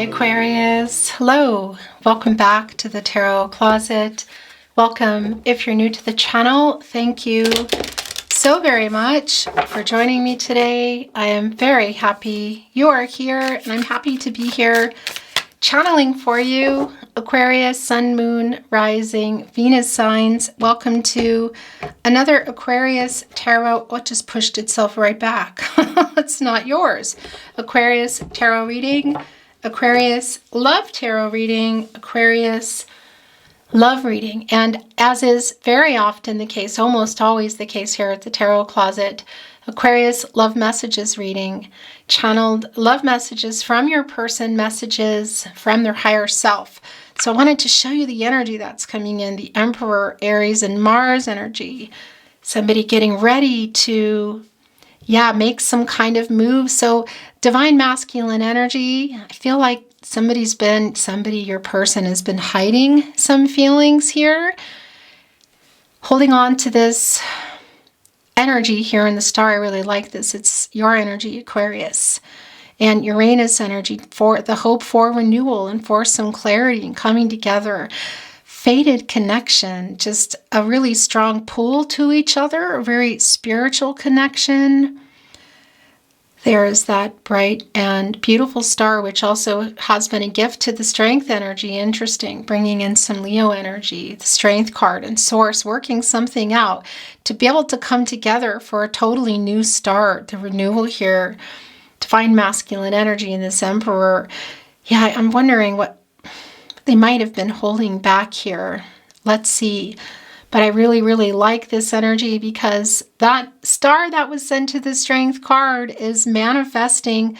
Aquarius. Hello, welcome back to the Tarot Closet. Welcome if you're new to the channel. Thank you so very much for joining me today. I am very happy you are here, and I'm happy to be here channeling for you. Aquarius, Sun, Moon, Rising, Venus signs. Welcome to another Aquarius Tarot. What just pushed itself right back? It's not yours. Aquarius Tarot reading. Aquarius Love Tarot reading, Aquarius Love reading. And as is very often the case, almost always the case here at the Tarot Closet, Aquarius Love Messages reading, channeled love messages from your person, messages from their higher self. So I wanted to show you the energy that's coming in, the Emperor, Aries, and Mars energy. Somebody getting ready to make some kind of move. So divine masculine energy. I feel like your person has been hiding some feelings here. Holding on to this energy here in the star. I really like this. It's your energy, Aquarius. And Uranus energy for the hope for renewal and for some clarity and coming together. Fated connection, just a really strong pull to each other, a very spiritual connection. There is that bright and beautiful star, which also has been a gift to the strength energy. Interesting, bringing in some Leo energy, the strength card and source, working something out to be able to come together for a totally new start, the renewal here, divine masculine energy in this Emperor. Yeah, I'm wondering what they might have been holding back here. Let's see. But I really, really like this energy because that star that was sent to the strength card is manifesting,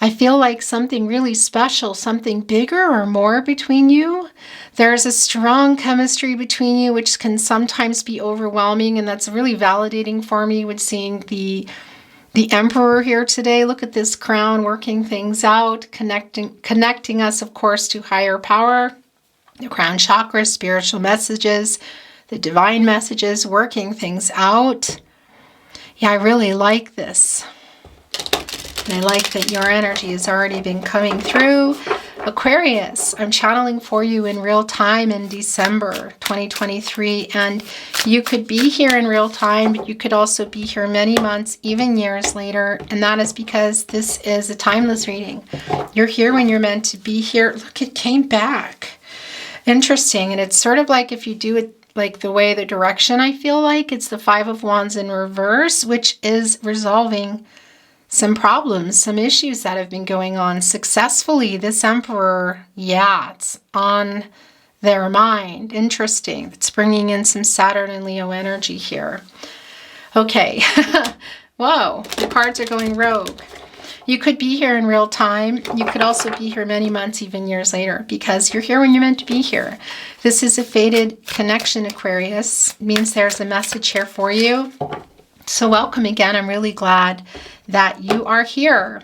I feel like, something really special, something bigger or more between you. There's a strong chemistry between you, which can sometimes be overwhelming, and that's really validating for me with seeing the Emperor here today. Look at this crown, working things out, connecting us, of course, to higher power, the crown chakra, spiritual messages, the divine messages, working things out. Yeah, I really like this. And I like that your energy has already been coming through. Aquarius, I'm channeling for you in real time in December 2023. And you could be here in real time, but you could also be here many months, even years later. And that is because this is a timeless reading. You're here when you're meant to be here. Look, it came back. Interesting. And it's sort of like if you do it like the direction, I feel like it's the Five of Wands in reverse, which is resolving some problems, some issues that have been going on successfully. This Emperor, it's on their mind. Interesting. It's bringing in some Saturn and Leo energy here. Okay. Whoa, the cards are going rogue. You could be here in real time. You could also be here many months, even years later, because you're here when you're meant to be here. This is a fated connection, Aquarius. It means there's a message here for you. So welcome again. I'm really glad that you are here.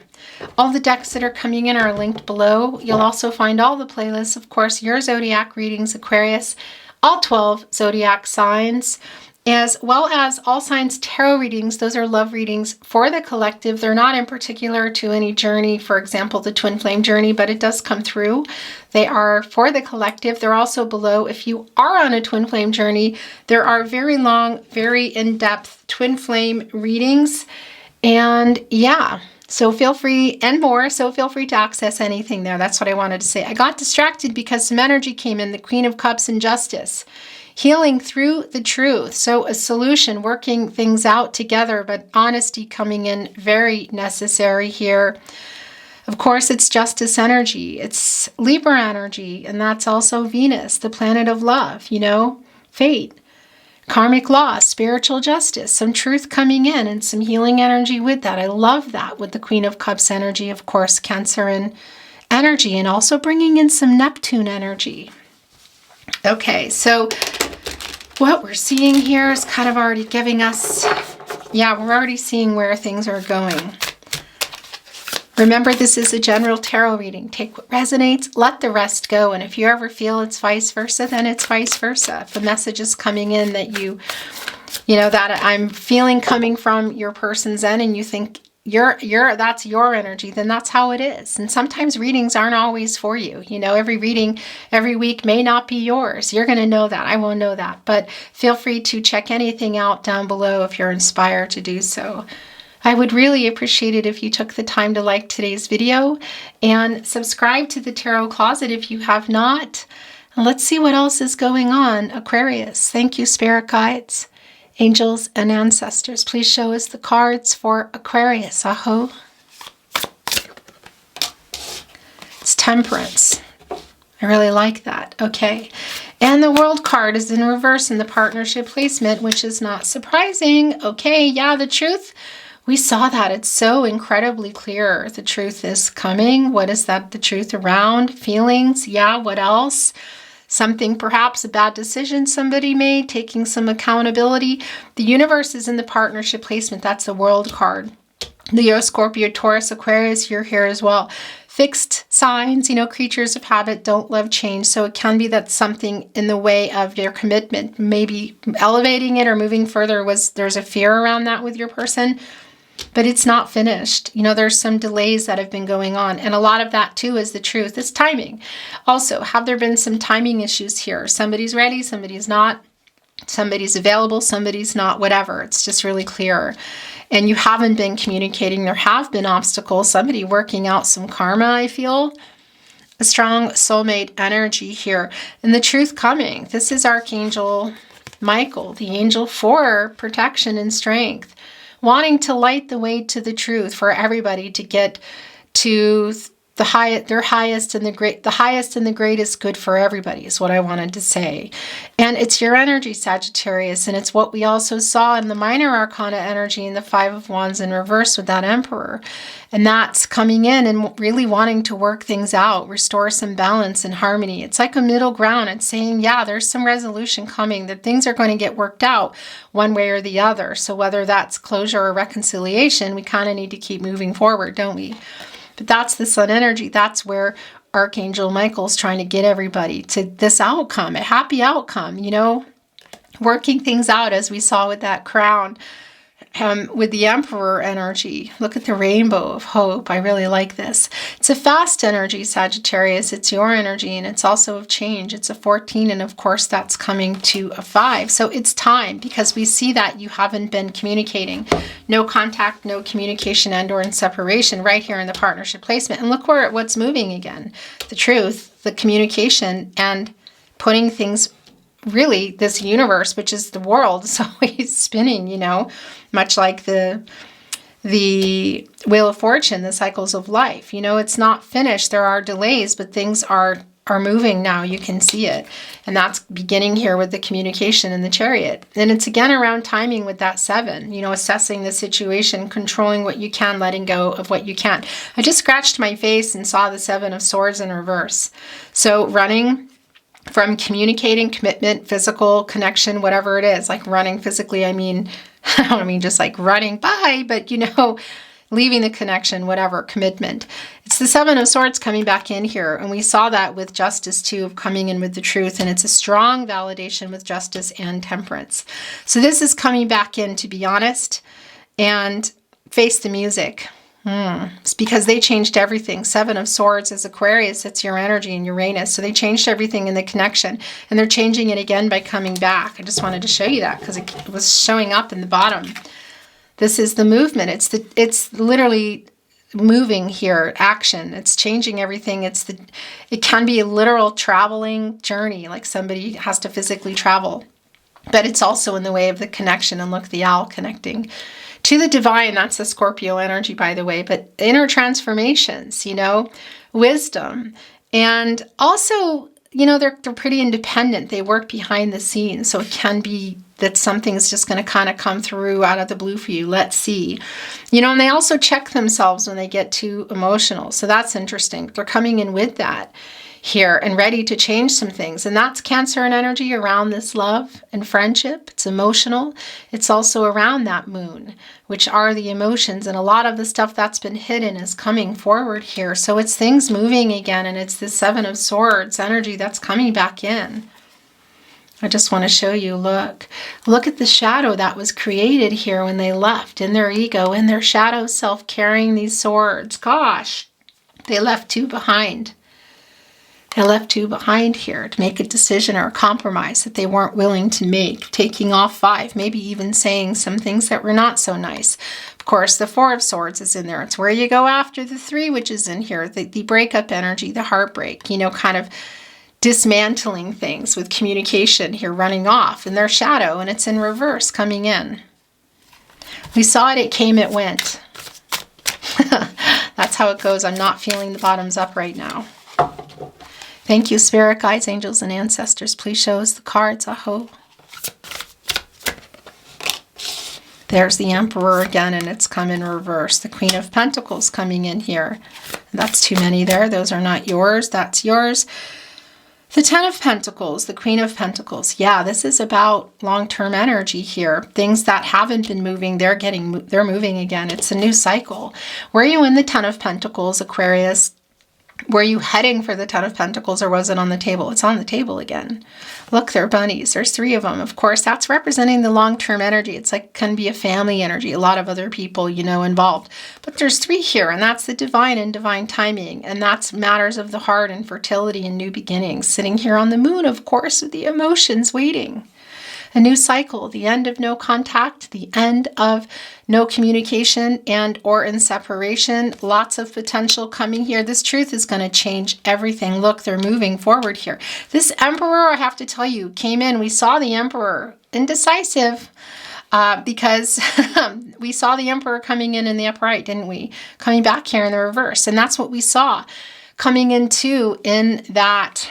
All the decks that are coming in are linked below. You'll also find all the playlists, of course, your zodiac readings, Aquarius, all 12 zodiac signs, as well as all signs tarot readings. Those are love readings for the collective. They're not in particular to any journey, for example, the twin flame journey, but it does come through. They are for the collective. They're also below. If you are on a twin flame journey, there are very long, very in-depth twin flame readings. And so feel free to access anything there. That's what I wanted to say. I got distracted because some energy came in, the Queen of Cups and Justice. Healing through the truth. So a solution, working things out together, but honesty coming in, very necessary here. Of course, it's justice energy. It's Libra energy, and that's also Venus, the planet of love, fate, karmic loss, spiritual justice, some truth coming in and some healing energy with that. I love that with the Queen of Cups energy, of course, Cancerian energy, and also bringing in some Neptune energy. Okay, so what we're seeing here is kind of already giving us, we're already seeing where things are going. Remember, this is a general tarot reading. Take what resonates, let the rest go. And if you ever feel it's vice versa, then it's vice versa. If the message is coming in that that I'm feeling coming from your person's end and you think that's your energy, then that's how it is. And sometimes readings aren't always for you. You know, every reading every week may not be yours. You're going to know that. I won't know that. But feel free to check anything out down below if you're inspired to do so. I would really appreciate it if you took the time to like today's video and subscribe to the Tarot Closet if you have not. And let's see what else is going on. Aquarius, thank you, spirit guides, angels, and ancestors. Please show us the cards for Aquarius. Aho. It's Temperance. I really like that. Okay. And the World card is in reverse in the partnership placement, which is not surprising. Okay. Yeah, the truth. We saw that. It's so incredibly clear. The truth is coming. What is that? The truth around? Feelings? Yeah. What else? Something, perhaps a bad decision somebody made, taking some accountability. The universe is in the partnership placement. That's the World card. Leo, Scorpio, Taurus, Aquarius, you're here as well. Fixed signs, you know, creatures of habit don't love change. So it can be that something in the way of your commitment, maybe elevating it or moving further, there's a fear around that with your person. But it's not finished. You know, there's some delays that have been going on. And a lot of that, too, is the truth. It's timing. Also, have there been some timing issues here? Somebody's ready, somebody's not. Somebody's available, somebody's not, whatever. It's just really clear. And you haven't been communicating. There have been obstacles. Somebody working out some karma, I feel. A strong soulmate energy here. And the truth coming. This is Archangel Michael, the angel for protection and strength, wanting to light the way to the truth for everybody to get to the highest and the greatest good for everybody is what I wanted to say. And it's your energy, Sagittarius, and it's what we also saw in the minor arcana energy in the Five of Wands in reverse with that Emperor. And that's coming in and really wanting to work things out, restore some balance and harmony. It's like a middle ground. It's saying, yeah, there's some resolution coming, that things are going to get worked out one way or the other. So whether that's closure or reconciliation, we kind of need to keep moving forward, don't we? But that's the Sun energy. That's where Archangel Michael's trying to get everybody to this outcome, a happy outcome, you know, working things out as we saw with that crown. With the Emperor energy, look at the rainbow of hope. I really like this. It's a fast energy, Sagittarius. It's your energy, and it's also of change. It's a 14, and of course that's coming to a 5. So it's time, because we see that you haven't been communicating. No contact, no communication, and or in separation right here in the partnership placement. And look what's moving again. The truth, the communication, and putting things, really, this universe, which is the world, is always spinning, you know, much like the Wheel of Fortune, the cycles of life. You know, it's not finished. There are delays, but things are moving now. You can see it. And that's beginning here with the communication in the Chariot. And it's again around timing with that 7, you know, assessing the situation, controlling what you can, letting go of what you can't. I just scratched my face and saw the 7 of Swords in reverse. So running from communicating, commitment, physical connection, whatever it is, like running physically, I don't mean just like running by, but, you know, leaving the connection, whatever, commitment. It's the 7 of Swords coming back in here. And we saw that with Justice too, of coming in with the truth. And it's a strong validation with Justice and Temperance. So this is coming back in to be honest and face the music. It's because they changed everything. 7 of Swords is Aquarius. It's your energy and Uranus. So they changed everything in the connection. And they're changing it again by coming back. I just wanted to show you that because it was showing up in the bottom. This is the movement. It's literally moving here, action. It's changing everything. It can be a literal traveling journey, like somebody has to physically travel. But it's also in the way of the connection. And look, the owl connecting to the divine. That's the Scorpio energy, by the way. But inner transformations, you know, wisdom. And also, you know, they're pretty independent. They work behind the scenes. So it can be that something's just going to kind of come through out of the blue for you. Let's see. You know, and they also check themselves when they get too emotional. So that's interesting. They're coming in with that here and ready to change some things. And that's Cancer and energy around this love and friendship. It's emotional. It's also around that moon, which are the emotions. And a lot of the stuff that's been hidden is coming forward here. So it's things moving again. And it's the 7 of Swords energy that's coming back in. I just want to show you, look at the shadow that was created here when they left in their ego, in their shadow self, carrying these swords. Gosh, they left 2 behind. They left 2 behind here to make a decision or a compromise that they weren't willing to make, taking off 5, maybe even saying some things that were not so nice. Of course, the 4 of Swords is in there. It's where you go after the 3, which is in here, the breakup energy, the heartbreak, you know, kind of dismantling things with communication here, running off in their shadow, and it's in reverse coming in. We saw it, it came, it went. That's how it goes. I'm not feeling the bottoms up right now. Thank you, Spirit Guides, Angels, and Ancestors. Please show us the cards. Aho. There's the Emperor again, and it's come in reverse. The Queen of Pentacles coming in here. That's too many there. Those are not yours. That's yours. The 10 of Pentacles, the Queen of Pentacles. Yeah, this is about long-term energy here. Things that haven't been moving, they're moving again. It's a new cycle. Were you in the 10 of Pentacles, Aquarius? Were you heading for the 10 of Pentacles, or was it on the table? It's on the table again. Look, they're bunnies. There's 3 of them. Of course, that's representing the long-term energy. It's like, can be a family energy, a lot of other people, you know, involved. But there's 3 here, and that's the divine and divine timing. And that's matters of the heart and fertility and new beginnings. Sitting here on the moon, of course, with the emotions waiting. A new cycle, the end of no contact, the end of no communication and or in separation. Lots of potential coming here. This truth is going to change everything. Look, they're moving forward here. This Emperor, I have to tell you, came in. We saw the Emperor in Decisive because we saw the Emperor coming in the upright, didn't we? Coming back here in the reverse. And that's what we saw coming into in that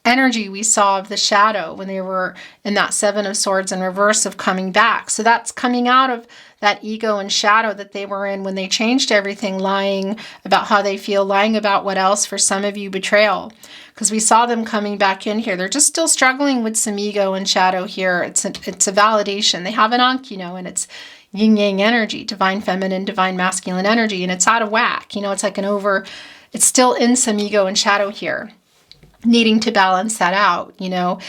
energy we saw of the shadow when they were in that 7 of Swords in reverse of coming back. So that's coming out of that ego and shadow that they were in when they changed everything, lying about how they feel, lying about what else, for some of you, betrayal. Because we saw them coming back in here. They're just still struggling with some ego and shadow here. It's a validation. They have an Ankh, you know, and it's yin-yang energy, divine feminine, divine masculine energy, and it's out of whack. You know, it's like it's still in some ego and shadow here, needing to balance that out, you know,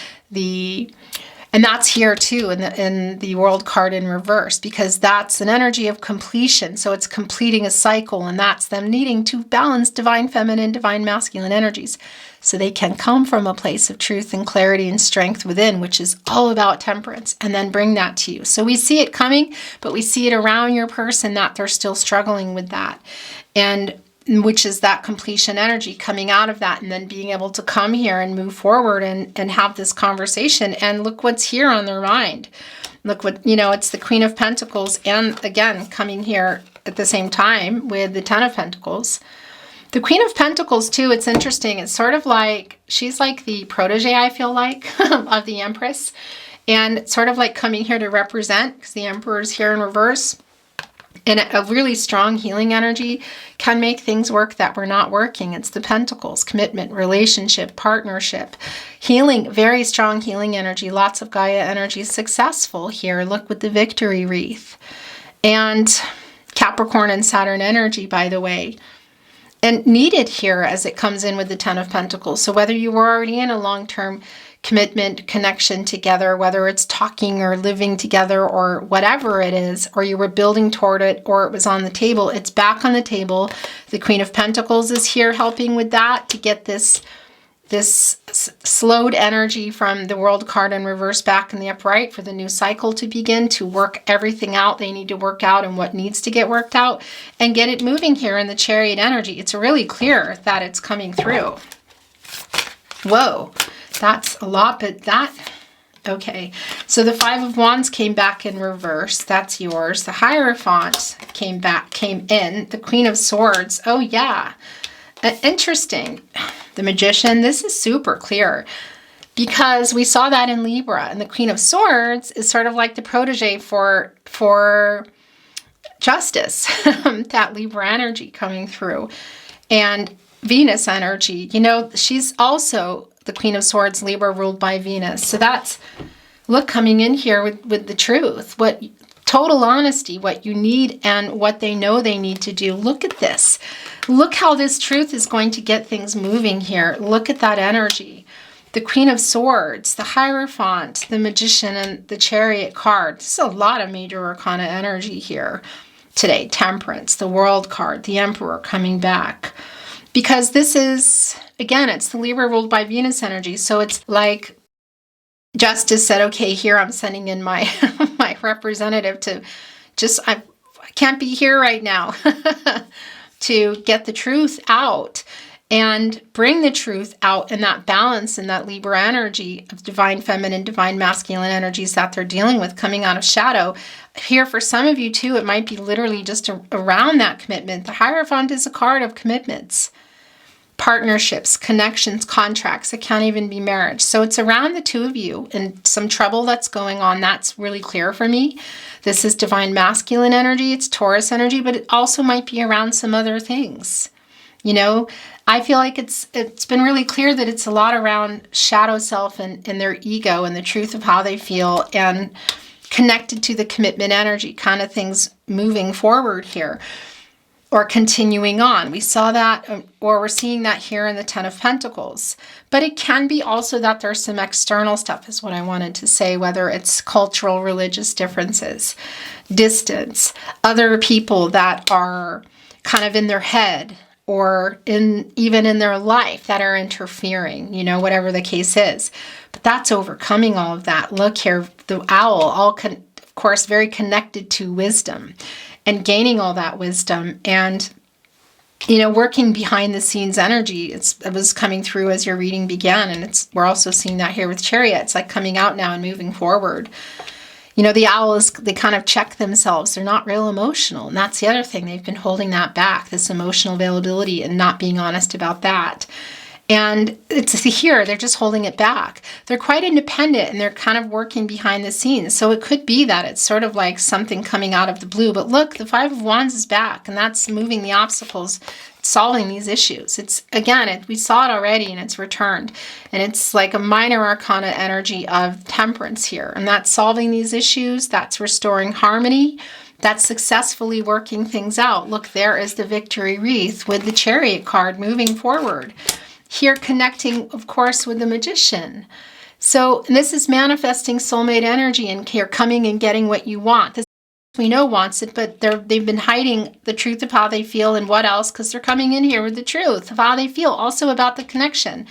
and that's here too in the World card in reverse, because that's an energy of completion. So it's completing a cycle, and that's them needing to balance divine feminine, divine masculine energies so they can come from a place of truth and clarity and strength within, which is all about temperance, and then bring that to you. So we see it coming, but we see it around your person that they're still struggling with that. And which is that completion energy coming out of that, and then being able to come here and move forward and have this conversation. And look what's here on their mind. Look what, you know, it's the Queen of Pentacles, and again, coming here at the same time with the 10 of Pentacles. The Queen of Pentacles too, it's interesting. It's sort of like, she's like the protege, I feel like, of the Empress. And sort of like coming here to represent, because the Emperor's here in reverse. And a really strong healing energy can make things work that were not working. It's the Pentacles, commitment, relationship, partnership, healing, very strong healing energy, lots of Gaia energy, successful here. Look with the victory wreath. And Capricorn and Saturn energy, by the way. And needed here as it comes in with the 10 of Pentacles. So whether you were already in a long-term commitment, connection together, whether it's talking or living together or whatever it is, or you were building toward it, or it was on the table, it's back on the table. The Queen of Pentacles is here helping with that, to get this slowed energy from the World card in reverse back in the upright, for the new cycle to begin, to work everything out they need to work out and what needs to get worked out, and get it moving here in the Chariot energy. It's really clear that it's coming through. Whoa. That's a lot, but okay. So the 5 of Wands came back in reverse. That's yours. The Hierophant came in. The Queen of Swords. Oh, yeah. Interesting. The Magician. This is super clear, because we saw that in Libra. And the Queen of Swords is sort of like the protege for justice. That Libra energy coming through. And Venus energy. You know, she's also the Queen of Swords, Libra, ruled by Venus. So that's, look, coming in here with the truth, what total honesty, what you need and what they know they need to do. Look at this. Look how this truth is going to get things moving here. Look at that energy. the Queen of Swords, the Hierophant, the Magician, and the Chariot card. This is a lot of major arcana energy here today. Temperance, the World card, the Emperor coming back. Because this is, again, it's the Libra ruled by Venus energy. So it's like Justice said, okay, here I'm sending in my, my representative to just, I can't be here right now to get the truth out. And bring the truth out in that balance and that Libra energy of divine feminine, divine masculine energies that they're dealing with coming out of shadow. Here for some of you too, it might be literally just around that commitment. The Hierophant is a card of commitments, partnerships, connections, contracts. It can't even be marriage. So it's around the two of you and some trouble that's going on. That's really clear for me. This is divine masculine energy. It's Taurus energy, but it also might be around some other things. You know, I feel like it's been really clear that it's a lot around shadow self and their ego and the truth of how they feel and connected to the commitment energy kind of things moving forward here or continuing on. We saw that, or we're seeing that here in the Ten of Pentacles. But it can be also that there's some external stuff is what I wanted to say, whether it's cultural, religious differences, distance, other people that are kind of in their head, or even in their life that are interfering, you know, whatever the case is. But that's overcoming all of that. Look here, the owl, of course, very connected to wisdom and gaining all that wisdom and, you know, working behind the scenes energy. It was coming through as your reading began, and we're also seeing that here with Chariot. It's like coming out now and moving forward. You know, the owls, they kind of check themselves. They're not real emotional. And that's the other thing. They've been holding that back, this emotional availability, and not being honest about that. And it's here, they're just holding it back. They're quite independent and they're kind of working behind the scenes. So it could be that it's sort of like something coming out of the blue. But look, the Five of Wands is back, and that's moving the obstacles, solving these issues. It's, again, we saw it already and it's returned. And it's like a minor arcana energy of temperance here. And that's solving these issues. That's restoring harmony. That's successfully working things out. Look, there is the victory wreath with the Chariot card moving forward. Here connecting, of course, with the Magician. So this is manifesting soulmate energy, and here coming and getting what you want. This we know wants it, but they've been hiding the truth of how they feel and what else, because they're coming in here with the truth of how they feel, also about the connection.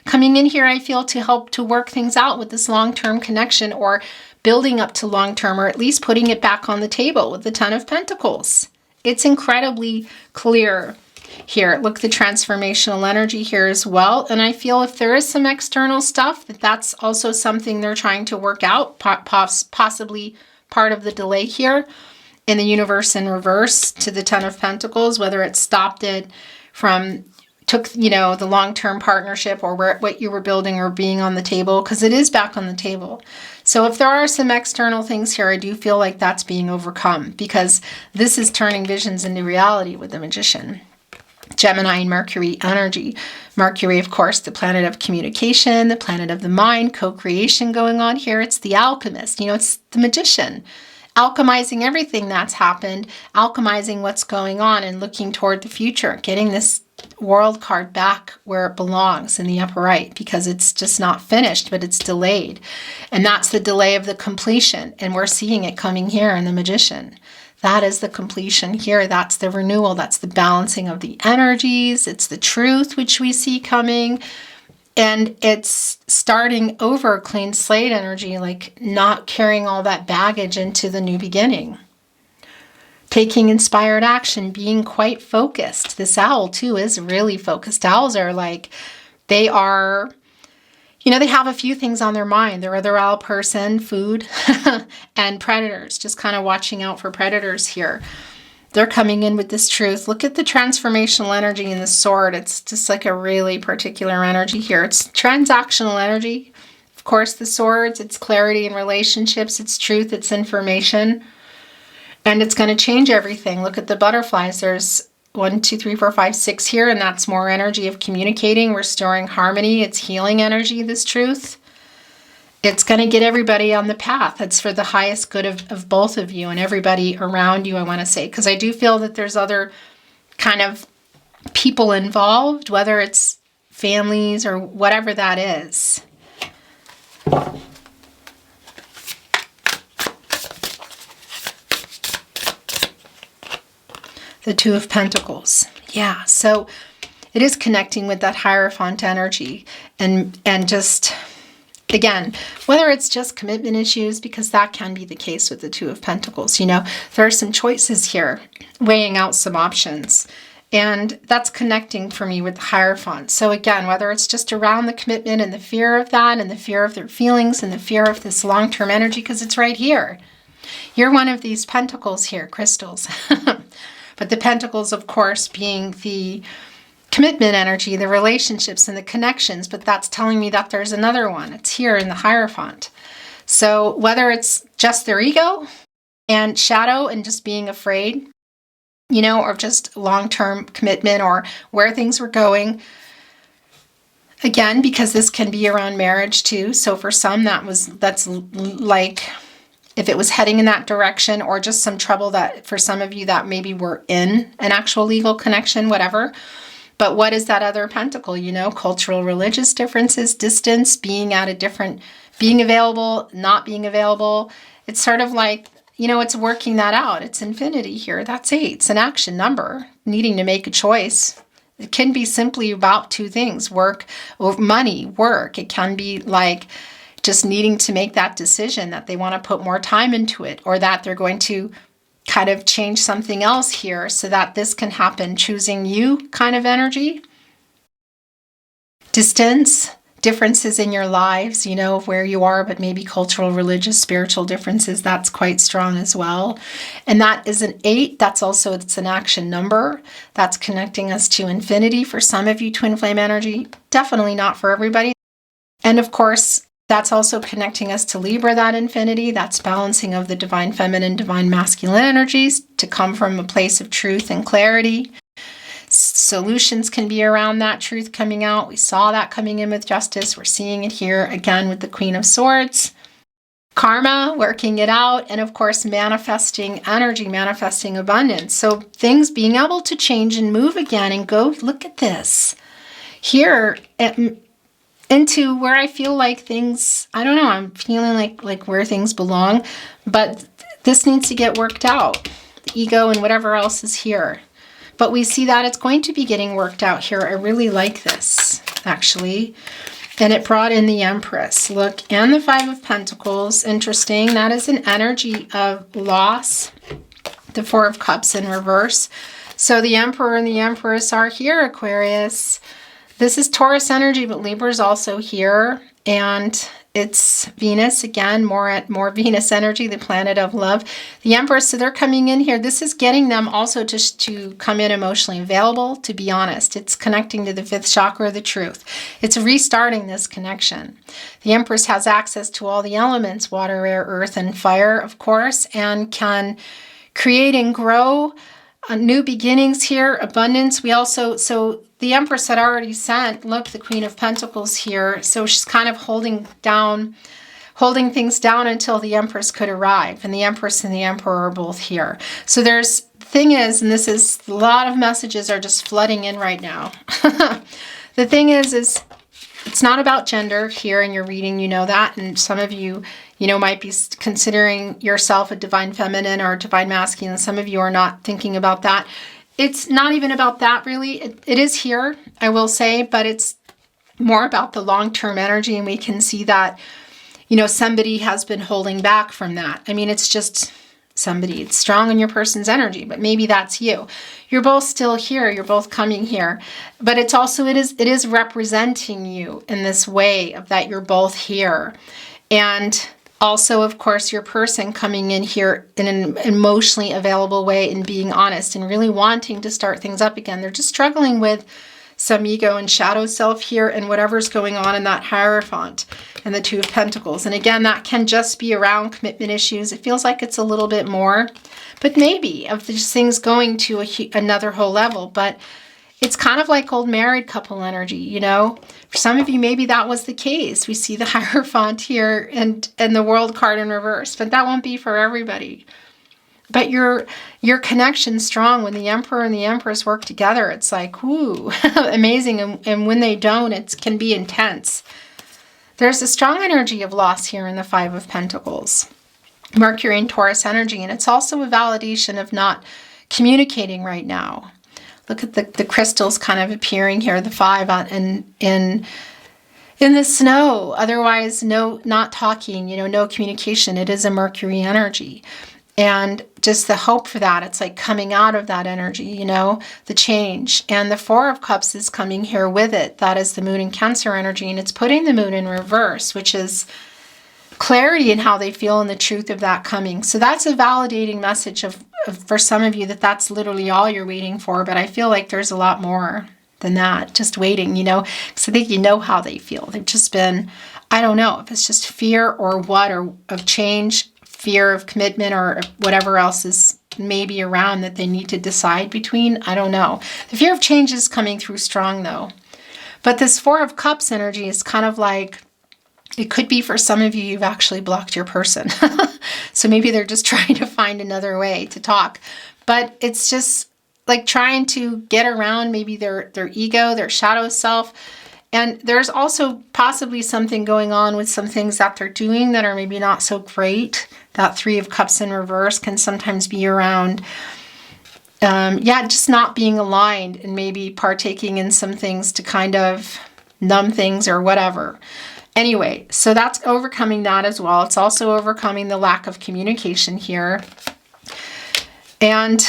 Coming in here, I feel, to help to work things out with this long-term connection, or building up to long-term, or at least putting it back on the table with the Ten of Pentacles. It's incredibly clear here. Look, the transformational energy here as well. And I feel if there is some external stuff, that's also something they're trying to work out, possibly part of the delay here in the universe in reverse to the Ten of Pentacles, whether it stopped it from, you know, the long-term partnership or what you were building or being on the table, because it is back on the table. So if there are some external things here, I do feel like that's being overcome, because this is turning visions into reality with the Magician. Gemini and Mercury energy. Mercury, of course, the planet of communication, the planet of the mind, co-creation going on here. It's the alchemist, you know, it's the Magician. Alchemizing everything that's happened, alchemizing what's going on and looking toward the future, getting this World card back where it belongs in the upper right, because it's just not finished, but it's delayed. And that's the delay of the completion. And we're seeing it coming here in the Magician. That is the completion here. That's the renewal. That's the balancing of the energies. It's the truth, which we see coming. And it's starting over, clean slate energy, like not carrying all that baggage into the new beginning. Taking inspired action, being quite focused. This owl, too, is really focused. Owls are like, they are, you know, they have a few things on their mind. They're other owl person, food, and predators. Just kind of watching out for predators here. They're coming in with this truth. Look at the transformational energy in the sword. It's just like a really particular energy here. It's transactional energy. Of course, the swords, it's clarity in relationships, it's truth, it's information. And it's going to change everything. Look at the butterflies. There's 1, 2, 3, 4, 5, 6 here, and that's more energy of communicating, restoring harmony. It's healing energy, this truth. It's going to get everybody on the path. It's for the highest good of both of you and everybody around you, I want to say. Because I do feel that there's other kind of people involved, whether it's families, or whatever that is. The Two of Pentacles. Yeah, so it is connecting with that Hierophant energy, and just, again, whether it's just commitment issues, because that can be the case with the Two of Pentacles. You know, there are some choices here, weighing out some options, and that's connecting for me with the Hierophant. So again, whether it's just around the commitment and the fear of that, and the fear of their feelings, and the fear of this long-term energy, because it's right here. You're one of these pentacles here, crystals. But the pentacles, of course, being the commitment energy, the relationships and the connections, but that's telling me that there's another one. It's here in the Hierophant. So whether it's just their ego and shadow and just being afraid, you know, or just long-term commitment, or where things were going, again, because this can be around marriage too. So for some, that's like, if it was heading in that direction, or just some trouble that for some of you that maybe were in an actual legal connection, whatever. But what is that other pentacle? You know, cultural, religious differences, distance, being at a different, being available, not being available. It's sort of like, you know, it's working that out. It's infinity here. That's 8. It's an action number, needing to make a choice. It can be simply about two things: work or money, work. It can be like just needing to make that decision that they want to put more time into it, or that they're going to kind of change something else here so that this can happen. Choosing you kind of energy. Distance, differences in your lives, you know, of where you are, but maybe cultural, religious, spiritual differences, that's quite strong as well. And that is an 8. That's also, it's an action number. That's connecting us to infinity for some of you, twin flame energy. Definitely not for everybody. And of course, that's also connecting us to Libra, that infinity. That's balancing of the divine feminine, divine masculine energies to come from a place of truth and clarity. Solutions can be around that truth coming out. We saw that coming in with justice. We're seeing it here again with the Queen of Swords. Karma, working it out. And of course, manifesting energy, manifesting abundance. So things being able to change and move again and go, look at this. Here, into where I feel like things, I don't know, I'm feeling like where things belong, but this needs to get worked out. The ego and whatever else is here. But we see that it's going to be getting worked out here. I really like this, actually. And it brought in the Empress. Look, and the 5 of Pentacles. Interesting. That is an energy of loss. The 4 of Cups in reverse. So the Emperor and the Empress are here, Aquarius. This is Taurus energy, but Libra is also here, and it's Venus again, more Venus energy, the planet of love. The Empress, so they're coming in here. This is getting them also to come in emotionally available, to be honest. It's connecting to the 5th chakra, the truth. It's restarting this connection. The Empress has access to all the elements, water, air, earth, and fire, of course, and can create and grow new beginnings here, abundance. We also, so the Empress had already sent, look, the Queen of Pentacles here. So she's kind of holding things down until the Empress could arrive. And the Empress and the Emperor are both here. So the thing is, and this is, a lot of messages are just flooding in right now. The thing is it's not about gender here in your reading, you know that. And some of you, you know, might be considering yourself a divine feminine or a divine masculine. Some of you are not thinking about that. It's not even about that, really. It is here, I will say, but it's more about the long-term energy. And we can see that, you know, somebody has been holding back from that. I mean, it's just somebody. It's strong in your person's energy, but maybe that's you. You're both still here. You're both coming here. But it's also, it is representing you in this way of that you're both here. And also, of course, your person coming in here in an emotionally available way and being honest and really wanting to start things up again. They're just struggling with some ego and shadow self here and whatever's going on in that Hierophant and the 2 of Pentacles. And again, that can just be around commitment issues. It feels like it's a little bit more, but maybe of these things going to another whole level. But it's kind of like old married couple energy, you know. For some of you, maybe that was the case. We see the Hierophant here and the World card in reverse, but that won't be for everybody. But your connection's strong. When the Emperor and the Empress work together, it's like, whoo, amazing. And when they don't, it can be intense. There's a strong energy of loss here in the Five of Pentacles. Mercury and Taurus energy. And it's also a validation of not communicating right now. Look at the crystals kind of appearing here, the 5 in the snow. Otherwise, not talking, no communication. It is a Mercury energy. And just the hope for that, it's like coming out of that energy, the change. And the 4 of Cups is coming here with it. That is the Moon in Cancer energy. And it's putting the Moon in reverse, which is clarity in how they feel and the truth of that coming. So that's a validating message for some of you that's literally all you're waiting for. But I feel like there's a lot more than that, just waiting, because I think you know how they feel. They've just been, I don't know if it's just fear or what, or of change, fear of commitment, or whatever else is maybe around that they need to decide between. I don't know. The fear of change is coming through strong though. But this 4 of Cups energy is kind of like, it could be for some of you, you've actually blocked your person. So maybe they're just trying to find another way to talk. But it's just like trying to get around maybe their ego, their shadow self. And there's also possibly something going on with some things that they're doing that are maybe not so great. That 3 of Cups in reverse can sometimes be around, just not being aligned and maybe partaking in some things to kind of numb things or whatever. Anyway, so that's overcoming that as well. It's also overcoming the lack of communication here. And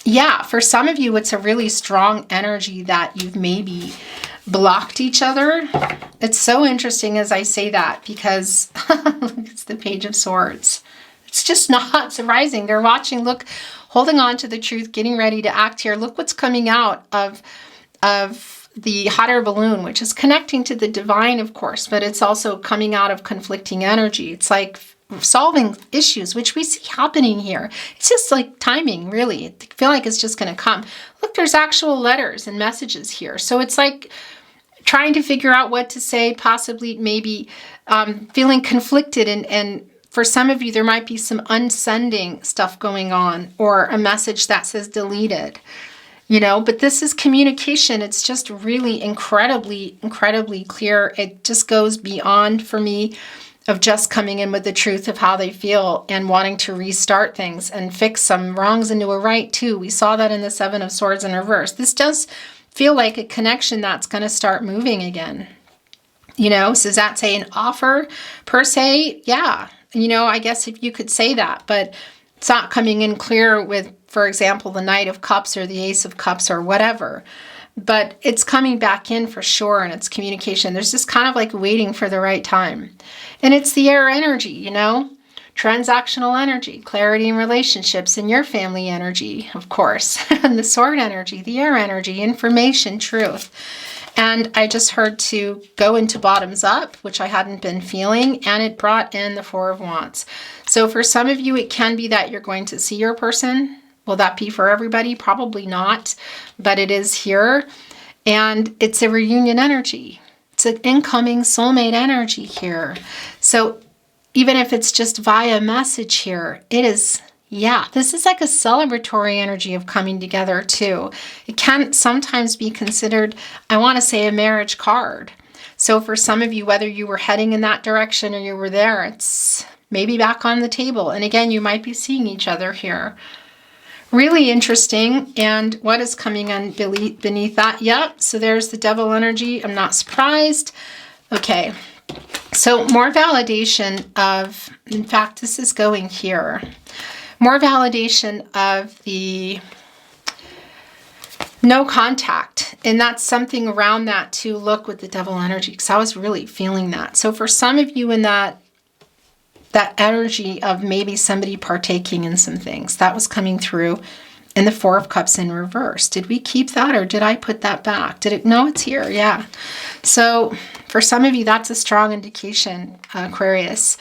yeah, for some of you, it's a really strong energy that you've maybe blocked each other. It's so interesting as I say that because it's the Page of Swords. It's just not surprising. They're watching, look, holding on to the truth, getting ready to act here. Look what's coming out of the hot air balloon, which is connecting to the divine, of course, but it's also coming out of conflicting energy. It's like solving issues, which we see happening here. It's just like timing, really. I feel like it's just going to come. Look, there's actual letters and messages here. So it's like trying to figure out what to say, possibly maybe feeling conflicted. And for some of you, there might be some unsending stuff going on or a message that says deleted. But this is communication. It's just really incredibly, incredibly clear. It just goes beyond, for me, of just coming in with the truth of how they feel and wanting to restart things and fix some wrongs into a right too. We saw that in the 7 of Swords in reverse. This does feel like a connection that's going to start moving again. So does that say an offer per se? Yeah. I guess if you could say that, but it's not coming in clear with, for example, the Knight of Cups or the Ace of Cups or whatever. But it's coming back in for sure, and it's communication. There's just kind of like waiting for the right time. And it's the air energy, transactional energy, clarity in relationships, and your family energy, of course. And the sword energy, the air energy, information, truth. And I just heard to go into bottoms up, which I hadn't been feeling, and it brought in the 4 of Wands. So for some of you, it can be that you're going to see your person. Will that be for everybody? Probably not, but it is here. And it's a reunion energy. It's an incoming soulmate energy here. So even if it's just via message here, it is, this is like a celebratory energy of coming together too. It can sometimes be considered, I want to say, a marriage card. So for some of you, whether you were heading in that direction or you were there, it's maybe back on the table. And again, you might be seeing each other here. Really interesting. And what is coming on beneath that? Yep. So there's the Devil energy. I'm not surprised. Okay. So more validation of, in fact, this is going here. More validation of the no contact. And that's something around that too. Look with the Devil energy, because I was really feeling that. So for some of you in that energy of maybe somebody partaking in some things, that was coming through in the 4 of Cups in reverse. Did we keep that or did I put that back? No, it's here. Yeah. So for some of you, that's a strong indication, Aquarius,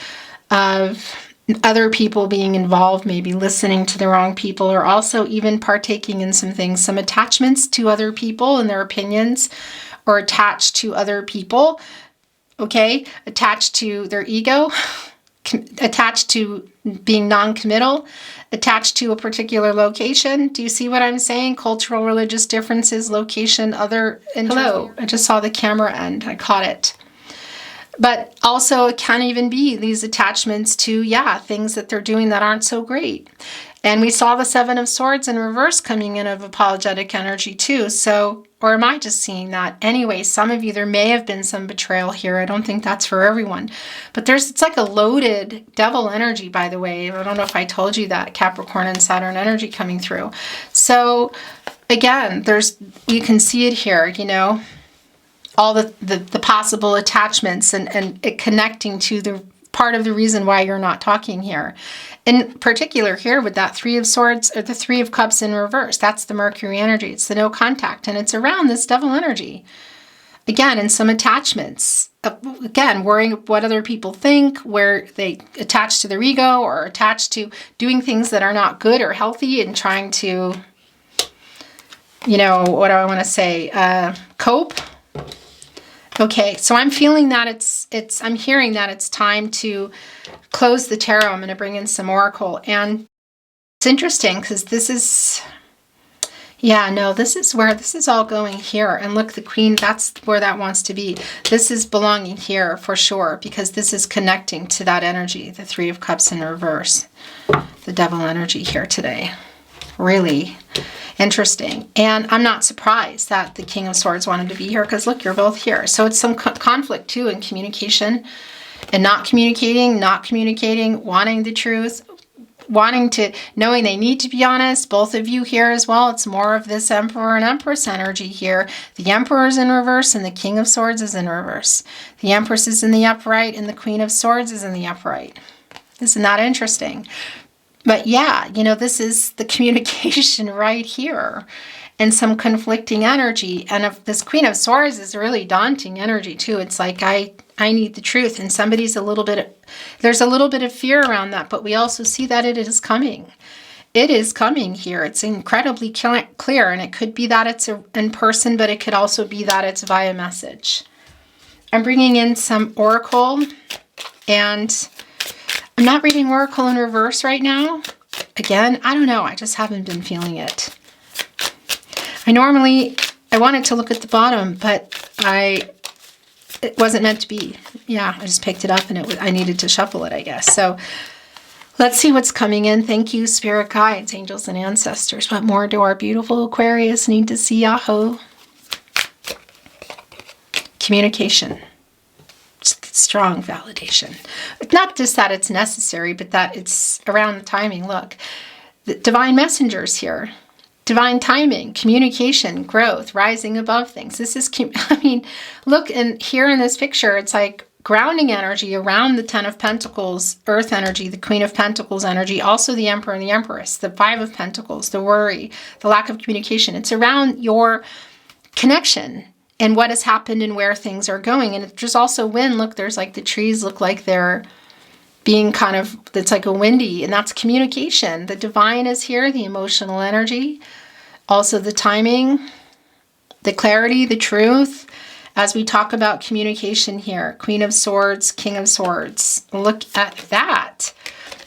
of other people being involved, maybe listening to the wrong people, or also even partaking in some things, some attachments to other people and their opinions, or attached to other people, okay? Attached to their ego. attached to being non-committal, attached to a particular location. Do you see what I'm saying? Cultural, religious differences, location, other. Hello, I just saw the camera end. I caught it. But also it can even be these attachments to, things that they're doing that aren't so great. And we saw the Seven of Swords in reverse coming in of apologetic energy too. So, or am I just seeing that? Anyway, some of you, there may have been some betrayal here. I don't think that's for everyone. But it's like a loaded devil energy, by the way. I don't know if I told you that, Capricorn and Saturn energy coming through. So again, you can see it here, all the possible attachments and it connecting to the part of the reason why you're not talking here. In particular here with that Three of Swords or the Three of Cups in reverse, that's the Mercury energy. It's the no contact and it's around this devil energy. Again, in some attachments, again, worrying what other people think, where they attach to their ego or attach to doing things that are not good or healthy and trying to, what do I want to say, cope. Okay, so I'm feeling that I'm hearing that it's time to close the tarot. I'm going to bring in some oracle. And it's interesting because this is where this is all going here. And look, the Queen, that's where that wants to be. This is belonging here for sure because this is connecting to that energy, the Three of Cups in reverse, the devil energy here today. Really interesting. And I'm not surprised that the King of Swords wanted to be here because look, you're both here. So it's some conflict too in communication and not communicating, wanting the truth, knowing they need to be honest. Both of you here as well. It's more of this Emperor and Empress energy here. The Emperor is in reverse and the King of Swords is in reverse. The Empress is in the upright and the Queen of Swords is in the upright. Isn't that interesting? But this is the communication right here and some conflicting energy. And if this Queen of Swords is really daunting energy too. It's like, I need the truth. And there's a little bit of fear around that, but we also see that it is coming. It is coming here. It's incredibly clear. And it could be that it's in person, but it could also be that it's via message. I'm bringing in some oracle and I'm not reading oracle in reverse right now. Again, I don't know. I just haven't been feeling it. I wanted to look at the bottom, but it wasn't meant to be. I just picked it up and I needed to shuffle it, I guess. So let's see what's coming in. Thank you, spirit guides, angels, and ancestors. What more do our beautiful Aquarius need to see? Yahoo. Communication. Strong validation. Not just that it's necessary, but that it's around the timing. Look, the divine messengers here. Divine timing, communication, growth, rising above things. This is, look, and here in this picture, it's like grounding energy around the Ten of Pentacles, Earth energy, the Queen of Pentacles energy, also the Emperor and the Empress, the Five of Pentacles, the worry, the lack of communication. It's around your connection and what has happened and where things are going. And there's also wind. Look, there's like the trees look like they're being it's like a windy, and that's communication. The divine is here, the emotional energy, also the timing, the clarity, the truth. As we talk about communication here, Queen of Swords, King of Swords. Look at that.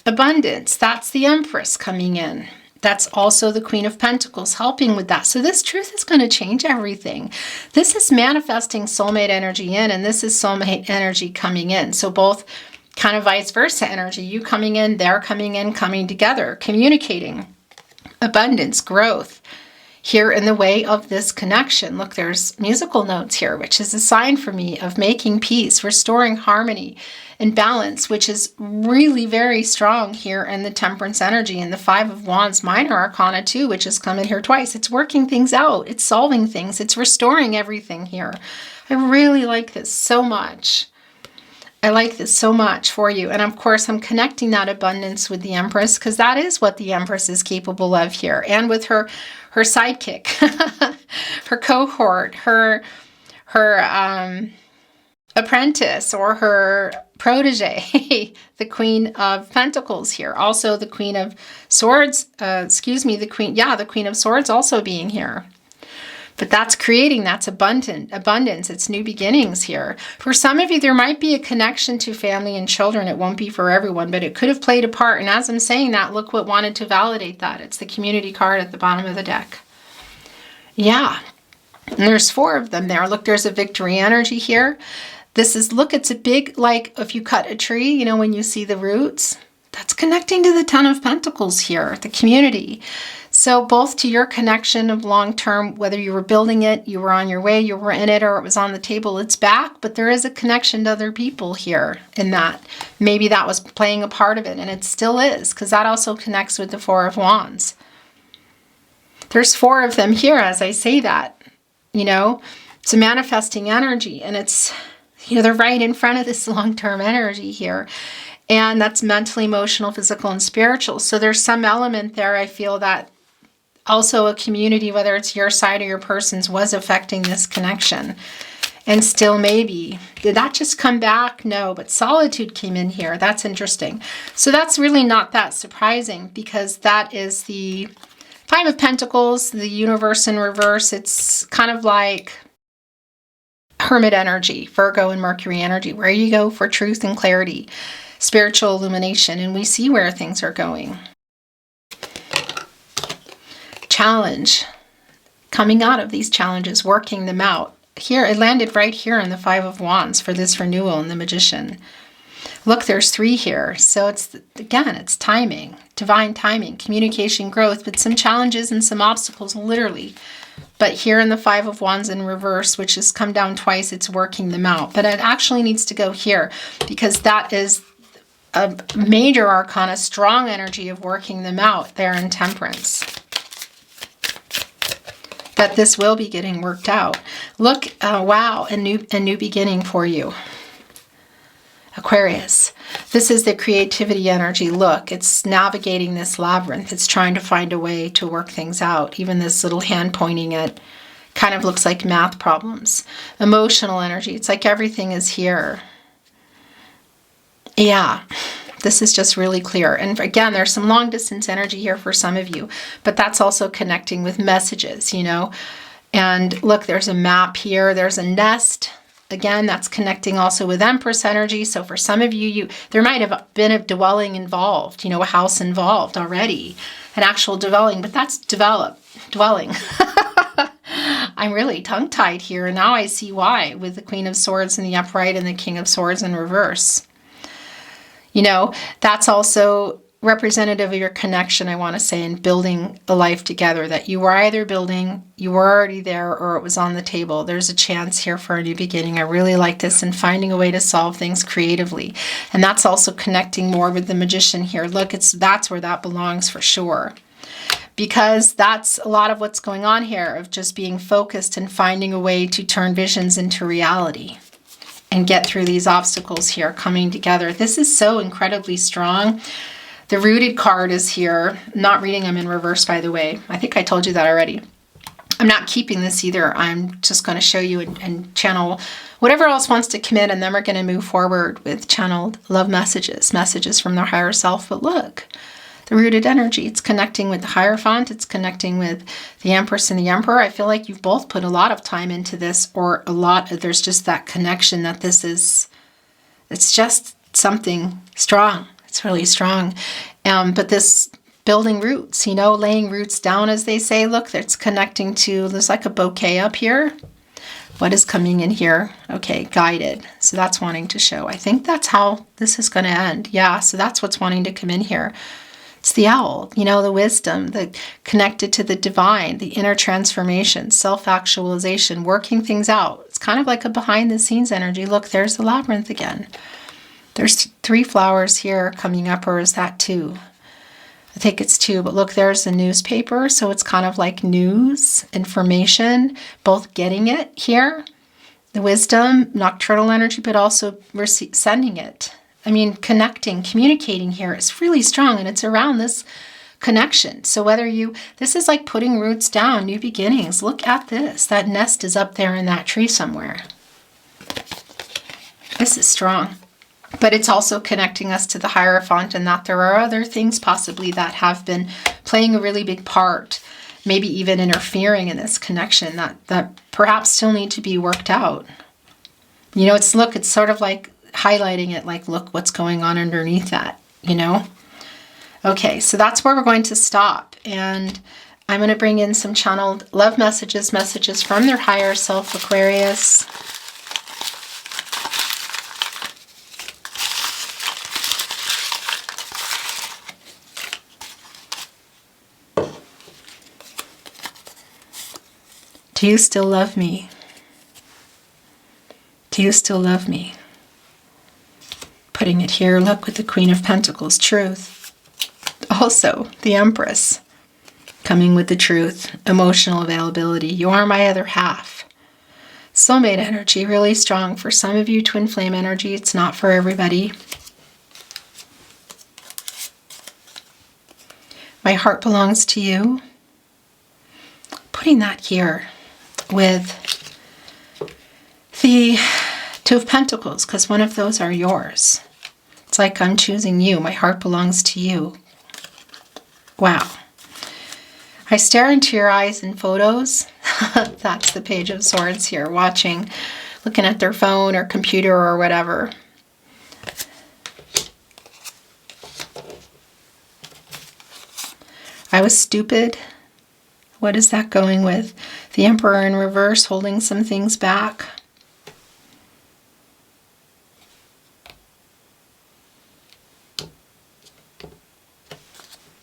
Abundance, that's the Empress coming in. That's also the Queen of Pentacles helping with that. So this truth is going to change everything. This is manifesting soulmate energy in, and this is soulmate energy coming in. So both kind of vice versa energy. You coming in, they're coming in, coming together, communicating. Abundance, growth here in the way of this connection. Look, there's musical notes here, which is a sign for me of making peace, restoring harmony and balance, which is really very strong here in the Temperance energy. And the Five of Wands minor arcana too, which has come in here twice. It's working things out. It's solving things. It's restoring everything here. I really like this so much. I like this so much for you. And of course, I'm connecting that abundance with the Empress because that is what the Empress is capable of here. And with her sidekick, her cohort, her apprentice or her protege, the Queen of Pentacles here. Also the Queen of Swords, the Queen of Swords also being here. But that's creating, that's abundance. It's new beginnings here. For some of you, there might be a connection to family and children. It won't be for everyone, but it could have played a part. And as I'm saying that, look what wanted to validate that. It's the community card at the bottom of the deck. Yeah. And there's 4 of them there. Look, there's a victory energy here. This is, look, it's a big, like if you cut a tree, you know, when you see the roots, that's connecting to the 10 of Pentacles here, the community. So both to your connection of long-term, whether you were building it, you were on your way, you were in it, or it was on the table, it's back, but there is a connection to other people here in that. Maybe that was playing a part of it, and it still is, because that also connects with the 4 of Wands. There's 4 of them here as I say that, you know. It's a manifesting energy, and it's, you know, they're right in front of this long-term energy here. And that's mentally, emotional, physical, and spiritual. So there's some element there, I feel, that also a community, whether it's your side or your person's, was affecting this connection. And still maybe. Did that just come back? No, but solitude came in here. That's interesting. So that's really not that surprising, because that is the 5 of Pentacles, the universe in reverse. It's kind of like Hermit energy, Virgo and Mercury energy, where you go for truth and clarity, spiritual illumination, and we see where things are going. Challenge, coming out of these challenges, working them out. Here, it landed right here in the 5 of Wands for this renewal in the Magician. Look, there's 3 here. So it's, again, it's timing, divine timing, communication, growth, but some challenges and some obstacles, literally. But here in the 5 of Wands in reverse, which has come down twice, it's working them out. But it actually needs to go here, because that is a major arcana, strong energy of working them out there in Temperance. But this will be getting worked out. Look, wow, a new beginning for you. Aquarius. This is the creativity energy. Look, it's navigating this labyrinth. It's trying to find a way to work things out. Even this little hand pointing at kind of looks like math problems. Emotional energy. It's like everything is here. Yeah. This is just really clear. And again, there's some long distance energy here for some of you, but that's also connecting with messages, you know. And look, there's a map here. There's a nest. Again, that's connecting also with Empress energy. So for some of you, there might have been a dwelling involved, you know, a house involved already, an actual dwelling, but that's dwelling. I'm really tongue-tied here. And now I see why, with the Queen of Swords in the upright and the King of Swords in reverse. You know, that's also representative of your connection, I want to say, in building a life together, that you were either building, you were already there, or it was on the table. There's a chance here for a new beginning. I really like this, and finding a way to solve things creatively. And that's also connecting more with the Magician here. Look, that's where that belongs for sure. Because that's a lot of what's going on here, of just being focused and finding a way to turn visions into reality and get through these obstacles here, coming together. This is so incredibly strong. The Rooted card is here. I'm not reading them in reverse, by the way. I think I told you that already. I'm not keeping this either. I'm just going to show you and channel whatever else wants to come in, and then we're going to move forward with channeled love messages from their higher self. But look, the Rooted energy, it's connecting with the Hierophant, it's connecting with the Empress and the Emperor. I feel like you've both put a lot of time into this, or there's just that connection that it's just something strong. It's really strong. But this building roots, you know, laying roots down, as they say. Look, it's connecting to, there's like a bouquet up here. What is coming in here? Okay, guided. So that's wanting to show. I think that's how this is going to end. Yeah, so that's what's wanting to come in here. It's the owl, you know, the wisdom, the connected to the divine, the inner transformation, self-actualization, working things out. It's kind of like a behind-the-scenes energy. Look, there's the labyrinth again. There's 3 flowers here coming up, or is that 2? I think it's 2, but look, there's the newspaper. So it's kind of like news, information, both getting it here. The wisdom, nocturnal energy, but also sending it. I mean, connecting, communicating here is really strong, and it's around this connection. So this is like putting roots down, new beginnings. Look at this. That nest is up there in that tree somewhere. This is strong. But it's also connecting us to the Hierophant, and that there are other things possibly that have been playing a really big part. maybe even interfering in this connection that perhaps still need to be worked out. You know, it's sort of like highlighting it, like, look what's going on underneath that, you know? Okay, so that's where we're going to stop. And I'm going to bring in some channeled love messages from their higher self, Aquarius. Do you still love me? Do you still love me? Putting it here, look, with the Queen of Pentacles, truth. Also, the Empress, coming with the truth, emotional availability. You are my other half. Soulmate energy, really strong. For some of you, twin flame energy, it's not for everybody. My heart belongs to you. Putting that here with the Two of Pentacles, because one of those are yours. It's like I'm choosing you. My heart belongs to you. Wow. I stare into your eyes in photos. That's the Page of Swords here, watching, looking at their phone or computer or whatever. I was stupid. What is that going with? The Emperor in reverse, holding some things back.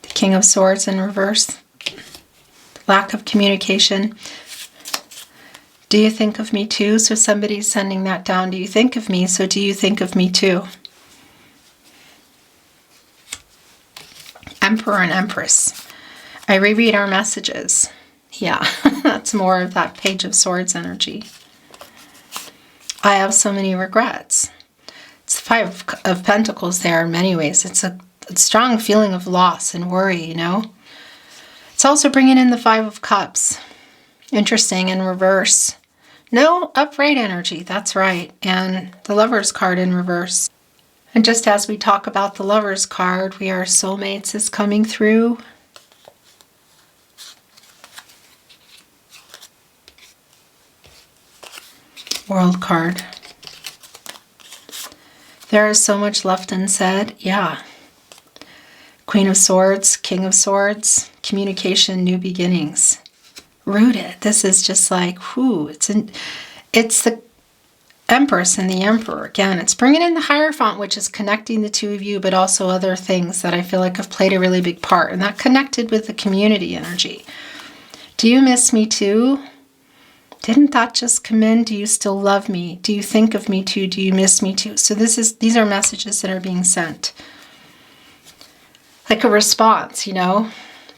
The King of Swords in reverse. Lack of communication. Do you think of me too? So somebody's sending that down. Do you think of me? So do you think of me too? Emperor and Empress. I reread our messages. Yeah, that's more of that Page of Swords energy. I have so many regrets. It's the Five of Pentacles there in many ways. It's a strong feeling of loss and worry, you know. It's also bringing in the Five of Cups. Interesting, in reverse. No, upright energy, that's right. And the Lover's card in reverse. And just as we talk about the Lover's card, we are soulmates is coming through. World card. There is so much left unsaid. Yeah. Queen of Swords, King of Swords, communication, new beginnings. Rooted. This is just like, whoo, it's the Empress and the Emperor. Again, it's bringing in the Hierophant, which is connecting the two of you, but also other things that I feel like have played a really big part. And that connected with the community energy. Do you miss me too? Didn't that just come in? Do you still love me? Do you think of me too? Do you miss me too? So these are messages that are being sent. Like a response, you know,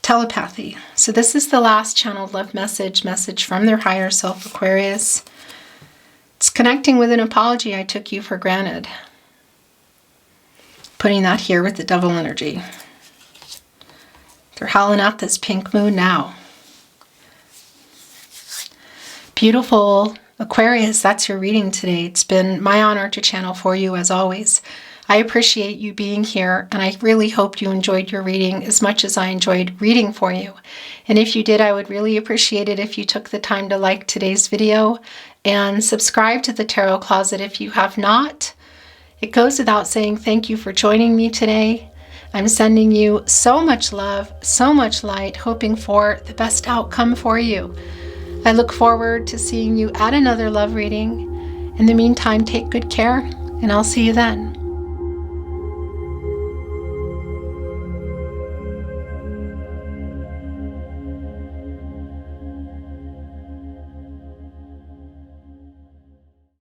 telepathy. So this is the last channeled love message from their higher self, Aquarius. It's connecting with an apology. I took you for granted. Putting that here with the Devil energy. They're howling out this pink moon now. Beautiful Aquarius, that's your reading today. It's been my honor to channel for you as always. I appreciate you being here, and I really hope you enjoyed your reading as much as I enjoyed reading for you. And if you did, I would really appreciate it if you took the time to like today's video and subscribe to the Tarot Closet if you have not. It goes without saying thank you for joining me today. I'm sending you so much love, so much light, hoping for the best outcome for you. I look forward to seeing you at another love reading. In the meantime, take good care, and I'll see you then.